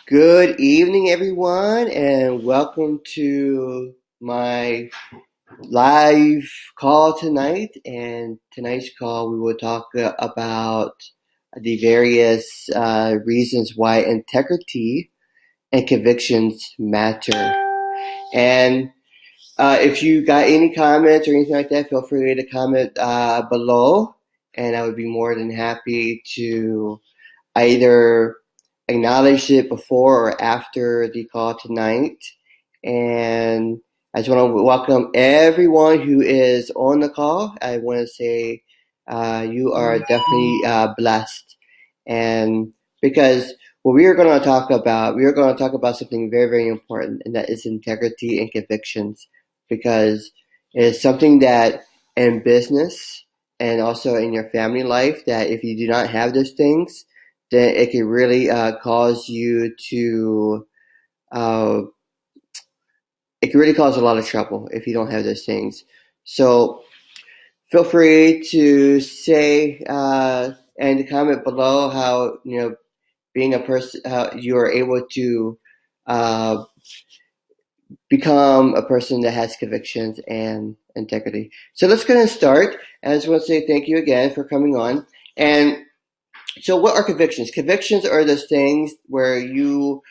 Good evening, everyone, and welcome to my live call tonight. And tonight's call, we will talk about the various reasons why integrity and convictions matter. And if you got any comments or anything like that, feel free to comment below, and I would be more than happy to either acknowledged it before or after the call tonight. And I just want to welcome everyone who is on the call. I want to say you are definitely blessed. And because what we are going to talk about something very, very important, and that is integrity and convictions. Because it's something that in business and also in your family life, that if you do not have those things, then it can really cause you to uh, it can really cause a lot of trouble if you don't have those things. So feel free to say and to comment below how being a person, how you are able to uh, become a person that has convictions and integrity. So let's go ahead and start. I just want to say thank you again for coming on. And so, what are convictions? Convictions are those things where you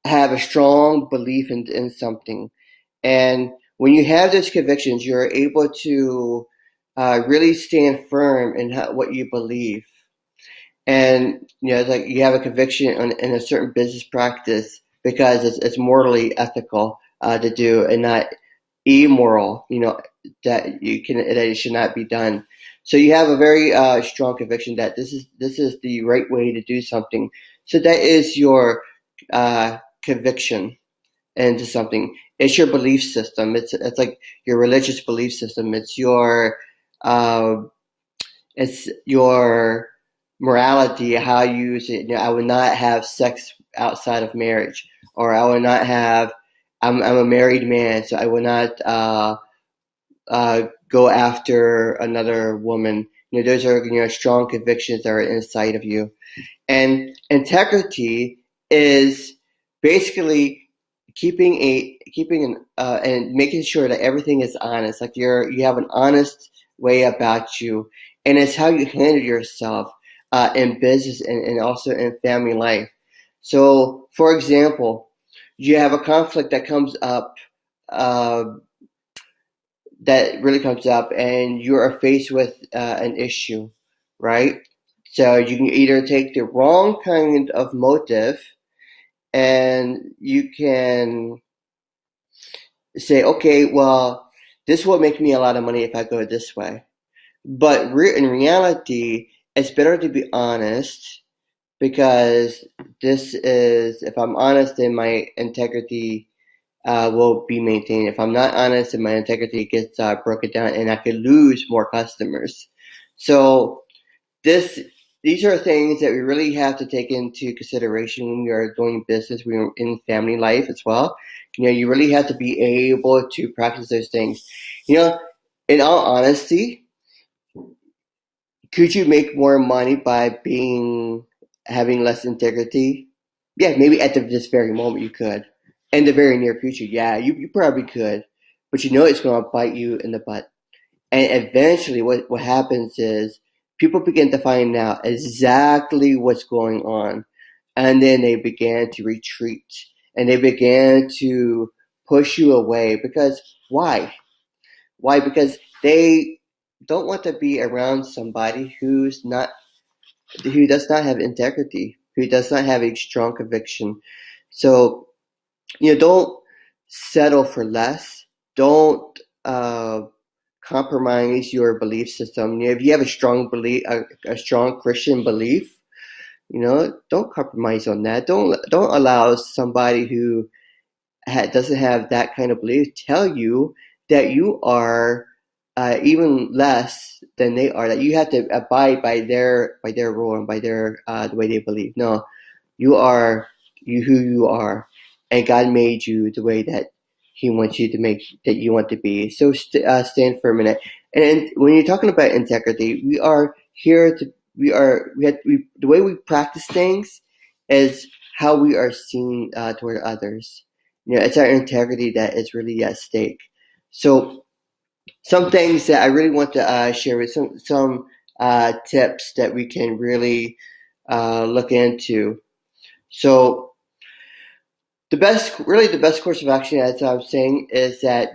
have a strong belief in something. And when you have those convictions, you're able to really stand firm in what you believe. And, it's like you have a conviction in a certain business practice because it's morally ethical to do and not immoral, that it should not be done. So you have a very strong conviction that this is the right way to do something. So that is your conviction into something. It's your belief system. It's like your religious belief system. Uh, it's your morality. How you use it. I would not have sex outside of marriage, or I would not have. I'm a married man, so I would not go after another woman. Those are strong convictions that are inside of you. And integrity is basically keeping an and making sure that everything is honest. Like you have an honest way about you, and it's how you handle yourself in business and also in family life. So, for example, you have a conflict uh, that really comes up, and you are faced with an issue, right? So you can either take the wrong kind of motive, and you can say, okay, well, this will make me a lot of money if I go this way. But in reality, it's better to be honest, because if I'm honest, then my integrity will be maintained. If I'm not honest, then my integrity gets broken down, and I could lose more customers. So this these are things that we really have to take into consideration when we are doing business, when we're in family life as well. You really have to be able to practice those things. You know, in all honesty, could you make more money by being having less integrity? Yeah, maybe at this very moment you could. In the very near future, yeah, you probably could. But it's going to bite you in the butt. And eventually, what happens is people begin to find out exactly what's going on. And then they began to retreat, and they began to push you away. Because why? Why? Because they don't want to be around somebody who does not have integrity, who does not have a strong conviction. So, don't settle for less. Don't compromise your belief system. If you have a strong Christian belief, don't compromise on that. Don't allow somebody who doesn't have that kind of belief tell you that you are even less than they are. That you have to abide by their rule and by their the way they believe. No, you are who you are, and God made you the way that He wants you to make that you want to be. So stand firm in it. And when you're talking about integrity, we are here to we are we have we, the way we practice things is how we are seen toward others. It's our integrity that is really at stake. So some things that I really want to share with some tips that we can really look into. So the best course of action, as I'm saying, is that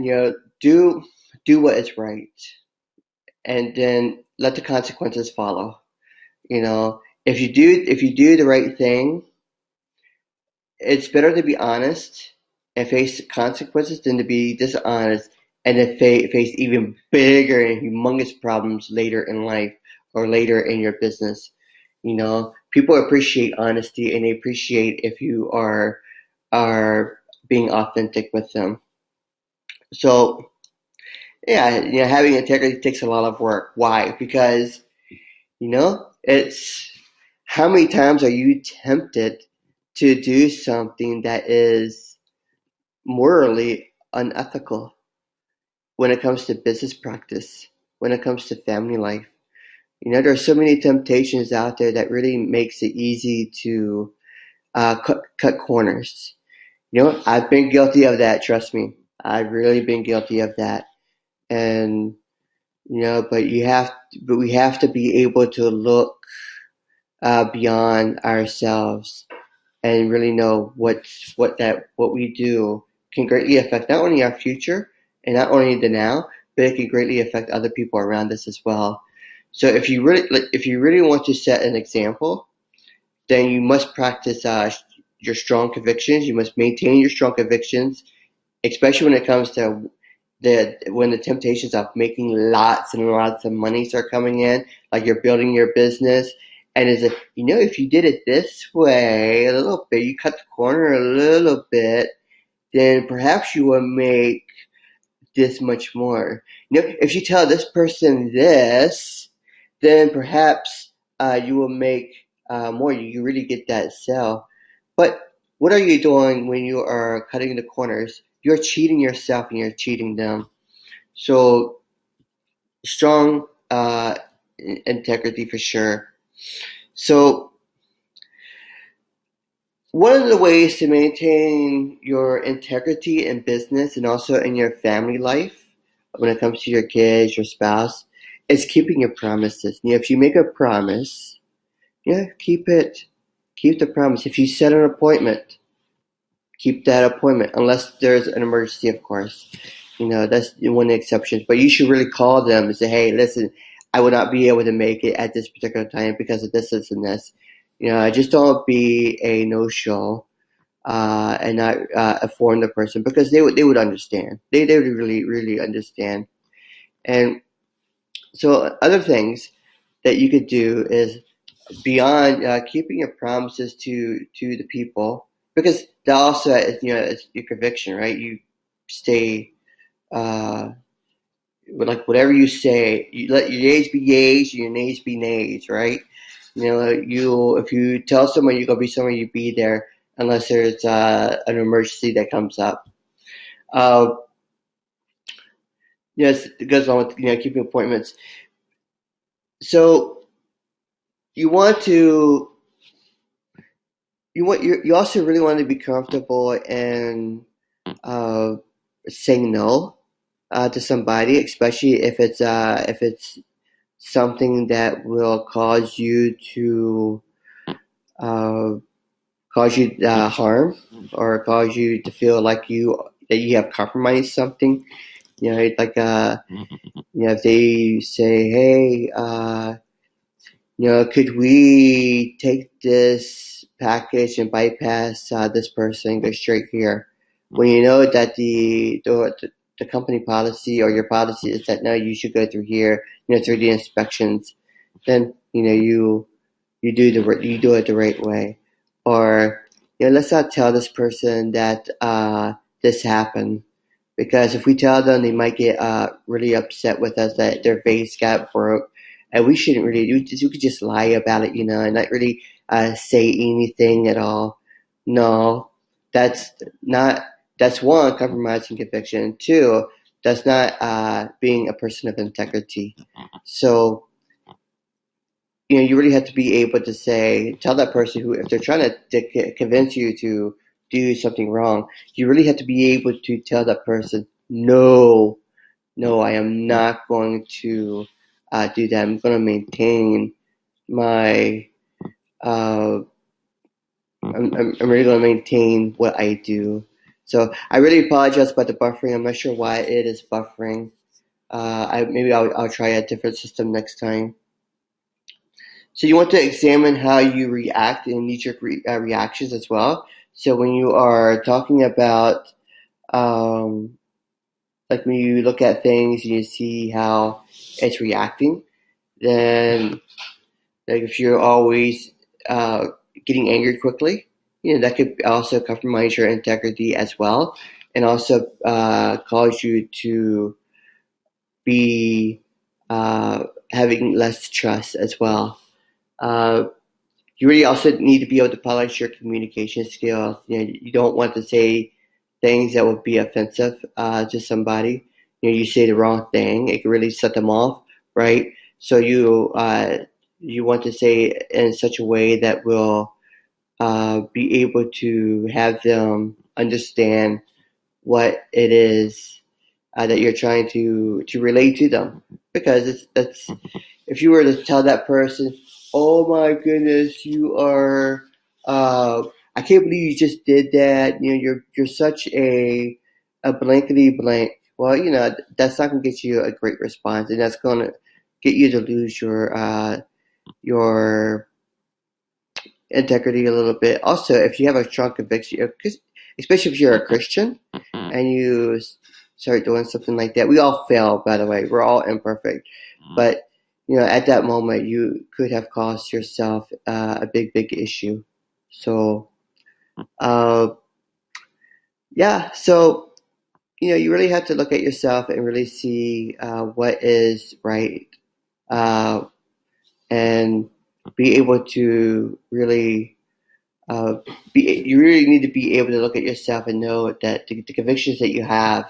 do what is right, and then let the consequences follow. If you do the right thing, it's better to be honest and face the consequences than to be dishonest and then face even bigger and humongous problems later in life or later in your business. People appreciate honesty and they appreciate if you are being authentic with them. So yeah, having integrity takes a lot of work. Why? Because it's how many times are you tempted to do something that is morally unethical when it comes to business practice, when it comes to family life? There are so many temptations out there that really makes it easy to cut corners. I've been guilty of that. Trust me, I've really been guilty of that. And but we have to be able to look beyond ourselves and really know what we do can greatly affect not only our future and not only the now, but it can greatly affect other people around us as well. So if you really want to set an example, then you must practice your strong convictions. You must maintain your strong convictions, especially when it comes to when the temptations of making lots and lots of money start coming in, like you're building your business, and as if if you did it this way a little bit, you cut the corner a little bit, then perhaps you will make this much more. If you tell this person this, then perhaps you will make more. You really get that sale. But what are you doing when you are cutting the corners? You're cheating yourself and you're cheating them. So strong integrity for sure. So one of the ways to maintain your integrity in business and also in your family life, when it comes to your kids, your spouse, is keeping your promises. If you make a promise, keep it. Keep the promise. If you set an appointment, keep that appointment, unless there's an emergency, of course. That's one of the exceptions. But you should really call them and say, hey, listen, I will not be able to make it at this particular time because of this and this. Just don't be a no-show and not inform the person because they would understand. They would really understand. And so other things that you could do is beyond keeping your promises to the people, because that also is it's your conviction, right? You stay uh, like whatever you say, you let your yays be yays, your nays be nays, right? You if you tell someone you're gonna be somewhere, you be there unless there's an emergency that comes up. Uh, yes, it goes on with keeping appointments. So you want to you also really want to be comfortable in uh, saying no to somebody, especially if it's something that will uh, cause you harm or cause you to feel like you have compromised something. Like if they say, hey, could we take this package and bypass this person and go straight here? When you know that the company policy or your policy is that no, you should go through here, through the inspections, then you do it the right way. Or let's not tell this person that this happened because if we tell them, they might get really upset with us that their vase got broke, and we shouldn't really. We could just lie about it, and not really say anything at all. No, that's not. That's one, compromising conviction. Two, that's not being a person of integrity. So you really have to be able to tell that person who, if they're trying to convince you to do something wrong, you really have to be able to tell that person, no, no, I am not going to do that. I'm going to maintain my, uh, I'm really going to maintain what I do. So I really apologize about the buffering. I'm not sure why it is buffering. I'll try a different system next time. So you want to examine how you react in knee-jerk reactions as well. So when you are talking about, um, like when you look at things and you see how it's reacting, then like if you're always uh, getting angry quickly, that could also compromise your integrity as well, and also cause you to be uh, having less trust as well. Uh, you really also need to be able to polish your communication skills. You don't want to say things that would be offensive to somebody. You say the wrong thing, it can really set them off, right? So you want to say it in such a way that will be able to have them understand what it is that you're trying to relate to them, because that's if you were to tell that person, "Oh my goodness, you are, uh, I can't believe you just did that. You're such a blankety blank." Well, that's not going to get you a great response, and that's going to get you to lose your integrity a little bit. Also, if you have a strong conviction, especially if you're a Christian and you start doing something like that, we all fail, by the way. We're all imperfect. But, at that moment, you could have caused yourself a big, big issue. So, uh, yeah, so, you really have to look at yourself and really see what is right, uh, and be able to really uh, you really need to be able to look at yourself and know that the convictions that you have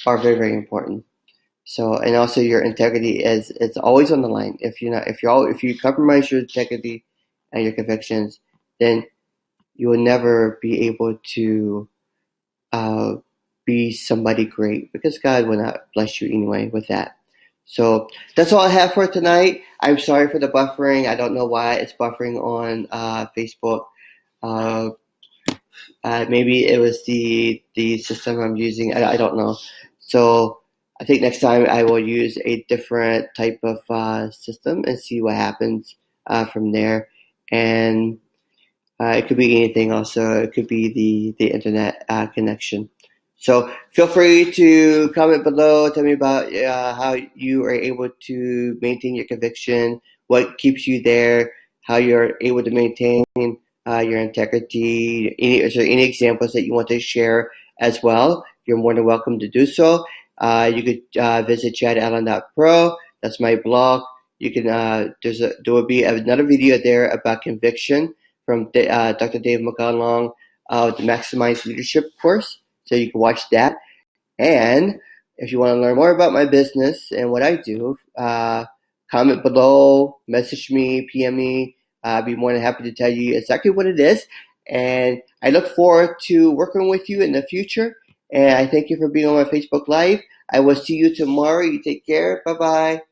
are very, very important. So, and also your integrity is it's always on the line. If you compromise your integrity and your convictions, then you will never be able to uh, be somebody great, because God will not bless you anyway with that. So that's all I have for tonight. I'm sorry for the buffering. I don't know why it's buffering on Facebook. Uh, Maybe it was the system I'm using. I don't know. So I think next time I will use a different type of system and see what happens from there. And it could be anything. Also, it could be the internet connection. So feel free to comment below. Tell me about how you are able to maintain your conviction, what keeps you there, how you're able to maintain your integrity. Is there any examples that you want to share as well? You're more than welcome to do so. You could visit chadallen.pro. That's my blog. You can there will be another video there about conviction from Dr. Dave McConlong, the Maximize Leadership course. So you can watch that. And if you want to learn more about my business and what I do, comment below, message me, PM me. I'd be more than happy to tell you exactly what it is. And I look forward to working with you in the future. And I thank you for being on my Facebook Live. I will see you tomorrow. You take care. Bye bye.